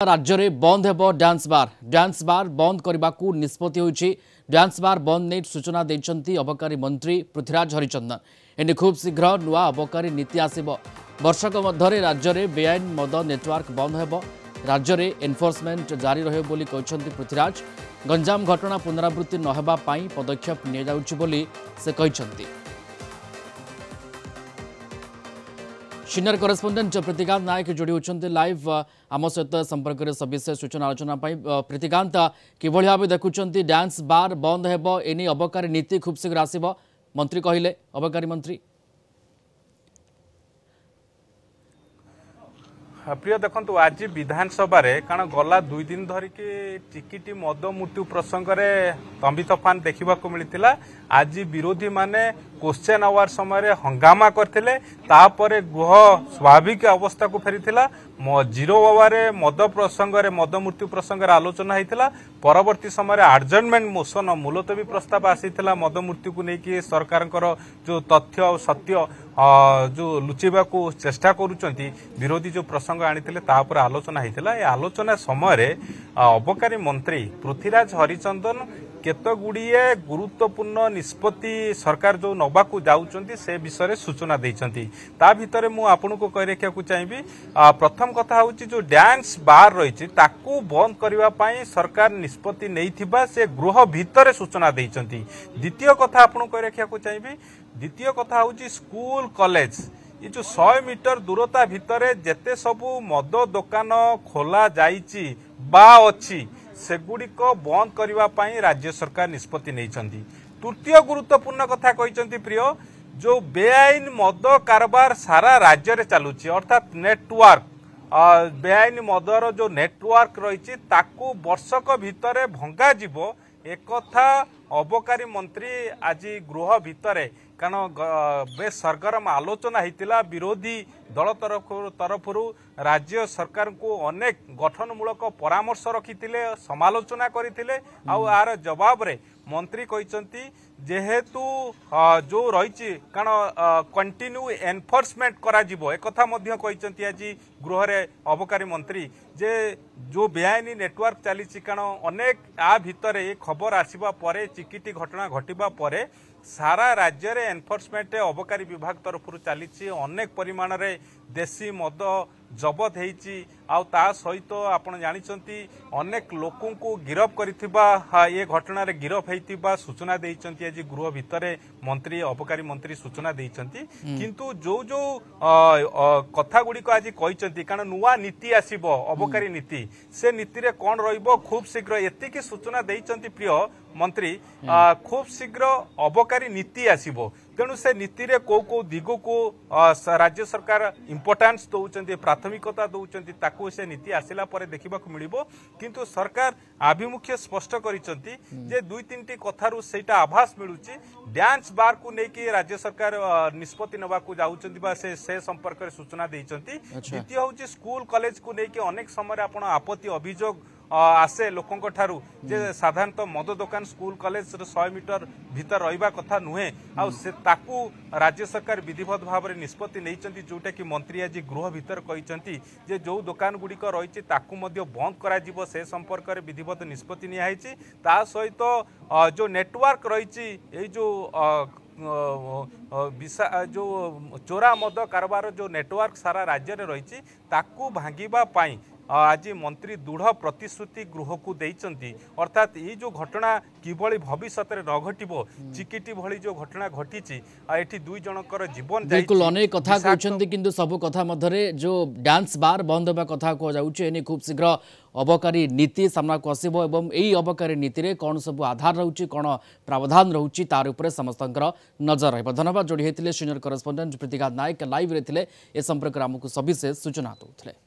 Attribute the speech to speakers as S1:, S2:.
S1: राज्य में बंद हेब डांस बार बंद करने को निष्पत्ति होइछि। डांस बार बंद नहीं सूचना देइछन्ति अबकारी मंत्री पृथ्वीराज हरिचंदन। एने खूब शीघ्र नुआ अबकारी नीति आसिबो। वर्षक मध्य राज्य में बेआईन मद नेटवर्क बंद हेब। राज्य में एनफोर्समेंट जारी रहे बोली कहछन्ति पृथ्वीराज। गंजाम घटना पुनरावृत्ति नहेबा पई पदक्षेप निया जाउछि बोली से कहछन्ति। सीनियर करेस्पोंडेंट प्रतिकांत नायक जोड़ी होती लाइव आम सहित संपर्क में सविशेष सूचना आलोचना प्रतिकांत किभली भाव देखुंट डांस बार बंद हेब एने अबकारी नीति खूब शीघ्र आसब मंत्री कहले अबकारी मंत्री।
S2: प्रिय देखु आज विधानसभा कारण गला 2 दिन धरिकी टिकिटी मद मृत्यु प्रसंग में तंबी तोफान देखा मिलता। आज विरोधी माने क्वेश्चन आवर समय हंगामा करथिले, तापरे गृह स्वाभाविक अवस्था को फेरीथिला। 0 आवर मद प्रसंग में मद मृत्यु प्रसंग आलोचना होता। परवर्ती समय आडजर्नमेंट मोशन मुलतवी प्रस्ताव आसीथिला मद मृत्यु को लेकिन सरकार जो तथ्य और सत्य जो लुचेबा को चेष्टा करुचंती विरोधी जो प्रसंग आनिथिले तापर आलोचना होता। ये आलोचना समय अबकारी मंत्री पृथ्वीराज हरिचंदन केत गुड़िए गुरुत्वपूर्ण निष्पत्ति सरकार जो नबाकू जाउचंती से विषय सूचना देइचंती। ता भितरे मु आपनको कहि रखिया को चाहिबी। प्रथम कथा होची जो डांस बार रहिछि ताकू बंद करिवा पई सरकार निष्पत्ति नैथिबा से गृह भितरे सूचना देइचंती। द्वितीय कथा आपनको कहि रखिया को चाहिबी। द्वितीय कथा होची स्कूल कॉलेज ये जो 100 मीटर दूरता भितरे जेते सबु मद दुकान खोला जाइछि बा अछि सेगुड़िक बंद करने राज्य सरकार निष्पत्ति नहीं। तृतीय गुरुत्वपूर्ण कथा कहते प्रिय जो बेआईन मद कारबार सारा राज्य रे चलुची अर्थात नेटवर्क बेआईन मदर जो नेटवर्क रही ताकू वर्षक भितर भंगा जीवो एक कथा अबकारी मंत्री आज गृह भितर कारण बेस सरगरम आलोचना होता। विरोधी दल तरफरु राज्य सरकार को अनेक गठनमूलक परामर्श रखी समालोचना करते। आर जवाब रे मंत्री कहते जेहेतु जो रही कारण कंटिन्यू एनफोर्समेंट करा जिवो एक कथा मध्य कहते आज गृह रे अबकारी मंत्री जे जो बेआईनी नेटवर्क चली कारण अनेक आ भितर ये खबर आसिबा परे चिकिटी घटना घटिबा परे सारा राज्य रे एनफोर्समेंट अबकारी विभाग तरफ चली अनेक परिमाण रे देशी मद जबत होती। सहित आपण जानिचंती अनेक लोकों को गिरफ करिथिबा ये घटना रे गिरफ होइतिबा सूचना देइचंती आज गृह भितर मंत्री अबकारी मंत्री सूचना देइचंती। किंतु जो जो कथा गुडी को आज कहचंती कारण नुवा नीति आसीबो अबकारी नीति से नीति रे कोन रहिबो खूब शीघ्र एतिकी सूचना देइचंती प्रिय मंत्री खूब शीघ्र अबकारी नीति आसीबो। तेणु से नीति रे को दिग को राज्य सरकार इम्पोर्टान्स दौरान प्राथमिकता दौरान ताकू से नीति आसिला परे देखा मिलिबो। किंतु सरकार आभिमुख्य स्पष्ट करिसंती जे 2-3टी कथारु सेटा आभास मिलुची डांस बार को लेकिन राज्य सरकार निष्पत्ति नबा को जाउचंती बा से संपर्क में सूचना देइचंती। द्वितीय होची स्कूल कॉलेज को लेकिन अनेक समय आपण आपत्ति अभियोग आसे लोकों ठारू जे साधारणतः मद दुकान स्कूल कॉलेज 100 मीटर भीतर रहिबा कथा नुहे आ से ताकू राज्य सरकार विधिवत भाव में निष्पत्ति नहीं जोटा कि मंत्री आज गृह भीतर कहते जे जो दुकान गुड़िक रही ताकू मध्य बंद करा जिवो से संपर्क में विधिवत निष्पत्ति निया हैछि। ता सहित जो नेटवर्क रही जो जो चोरा मद कारबार जो नेटवर्क सारा राज्य में रही ताकू भांगिबा पाई आज मंत्री दृढ़ प्रतिश्रुति गृह को देइचंती। अर्थात ये जो घटना किभली भविष्य में न घटिबो चिकिटी भली जो घटना घटी एठी 2 जनकर जीवन
S1: बिल्कुल अनेक कथा कहछंती किंतु सब कथा मधरे जो डांस बार बंद होबा कथा को जाउचे एने खूब शीघ्र अबकारी नीति सामना को आसीबो एवं एई अबकारी नीति रे कोन सब आधार रहउची कोन प्रावधान रहउची तार ऊपर समस्तंकर नजर रहबो। धन्यवाद जोड़ी हेतिले सीनियर करेस्पोंडेंट प्रतिकांत नायक लाइव रे थिले ए संपर्क हमकु सविशेष सूचना दउथिले।